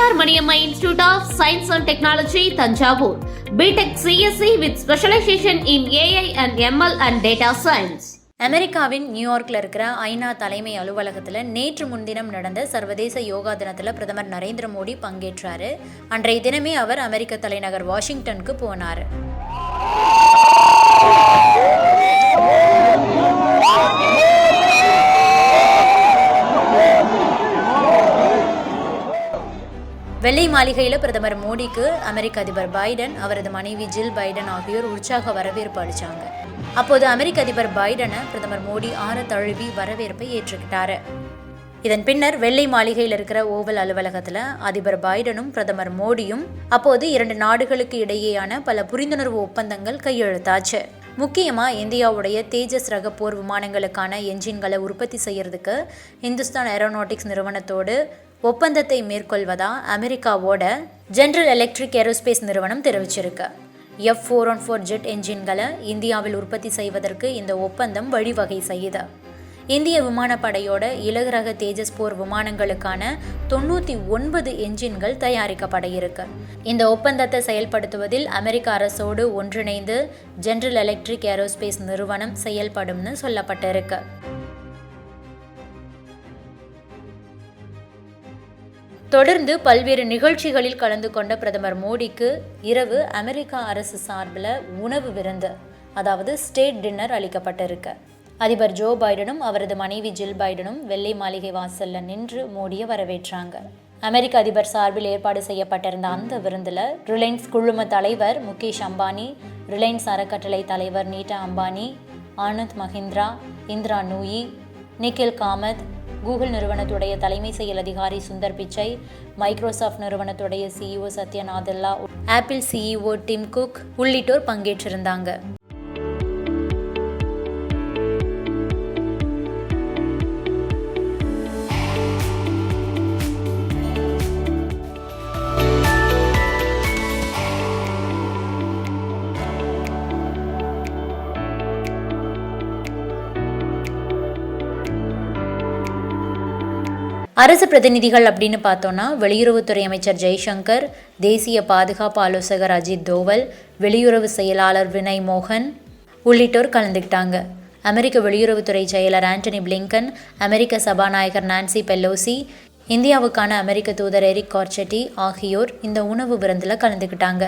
Periyar Maniammai Institute of Science and Technology, Thanjavur. BTech CSC with specialization in AI and ML and Data Science. அமெரிக்காவின் நியூயார்க்கில் இருக்கிற ஐநா தலைமை அலுவலகத்தில் நேற்று முன்தினம் நடந்த சர்வதேச யோகா தினத்தில் பிரதமர் நரேந்திர மோடி பங்கேற்றார். அன்றைய தினமே அவர் அமெரிக்க தலைநகர் வாஷிங்டனுக்கு போனார். வெள்ளை மாளிகையில் பிரதமர் மோடிக்கு அமெரிக்க அதிபர் பைடன், அவரது மனைவி ஜில் பைடன் ஆகியோர் உற்சாக வரவேற்பு அளித்தாங்க. அப்போது அமெரிக்க அதிபர் பைடனை பிரதமர் மோடி ஆற தழுவி வரவேற்பை ஏற்றுக்கிட்டாரு. இதன் பின்னர் வெள்ளை மாளிகையில் இருக்கிற ஓவல் அலுவலகத்தில் அதிபர் பைடனும் பிரதமர் மோடியும் அப்போது 2 நாடுகளுக்கு இடையேயான பல புரிந்துணர்வு ஒப்பந்தங்கள் கையெழுத்தாச்சு. முக்கியமாக இந்தியாவுடைய தேஜஸ் ரக போர் விமானங்களுக்கான என்ஜின்களை உற்பத்தி செய்யறதுக்கு இந்துஸ்தான் ஏரோநாட்டிக்ஸ் நிறுவனத்தோடு ஒப்பந்தத்தை மேற்கொள்வதா அமெரிக்காவோட ஜெனரல் எலக்ட்ரிக் ஏரோஸ்பேஸ் நிறுவனம் தெரிவிச்சிருக்கு. F414 ஜெட் என்ஜின்களை இந்தியாவில் உற்பத்தி செய்வதற்கு இந்த ஒப்பந்தம் வழிவகை செய்யுது. இந்திய விமானப்படையோட இலகு ரக தேஜஸ் போர் விமானங்களுக்கான 99 என்ஜின்கள் தயாரிக்கப்பட இருக்கு. இந்த ஒப்பந்தத்தை செயல்படுத்துவதில் அமெரிக்க அரசோடு ஒன்றிணைந்து ஜெனரல் எலக்ட்ரிக் ஏரோஸ்பேஸ் நிறுவனம் செயல்படும்னு சொல்லப்பட்டிருக்கு. தொடர்ந்து பல்வேறு நிகழ்ச்சிகளில் கலந்து கொண்ட பிரதமர் மோடிக்கு இரவு அமெரிக்கா அரசு சார்பில் உணவு விருந்து, அதாவது ஸ்டேட் டின்னர் அளிக்கப்பட்டிருக்கு. அதிபர் ஜோ பைடனும் அவரது மனைவி ஜில் பைடனும் வெள்ளை மாளிகை வாசல்ல நின்று மோடியை வரவேற்றாங்க. அமெரிக்க அதிபர் சார்பில் ஏற்பாடு செய்யப்பட்டிருந்த அந்த விருந்தில் ரிலையன்ஸ் குழும தலைவர் முகேஷ் அம்பானி, ரிலையன்ஸ் அறக்கட்டளை தலைவர் நீட்டா அம்பானி, ஆனந்த் மஹிந்திரா, இந்திரா நூயி, நிக்கில் காமத், கூகுள் நிறுவனத்துடைய தலைமை செயல் அதிகாரி சுந்தர் பிச்சை, மைக்ரோசாஃப்ட் நிறுவனத்துடைய CEO Satya Nadella, Apple CEO Tim Cook உள்ளிட்டோர் பங்கேற்றிருந்தாங்க. அரசு பிரதிநிதிகள் அப்படின்னு பார்த்தோன்னா வெளியுறவுத்துறை அமைச்சர் ஜெய்சங்கர், தேசிய பாதுகாப்பு ஆலோசகர் அஜித் தோவல், வெளியுறவு செயலாளர் வினய் மோகன் உள்ளிட்டோர் கலந்துக்கிட்டாங்க. அமெரிக்க வெளியுறவுத்துறை செயலர் ஆண்டனி பிளிங்கன், அமெரிக்க சபாநாயகர் நான்சி பெலோசி, இந்தியாவுக்கான அமெரிக்க தூதர் எரிக் கார்ச்செட்டி ஆகியோர் இந்த உணவு விருந்தில் கலந்துக்கிட்டாங்க.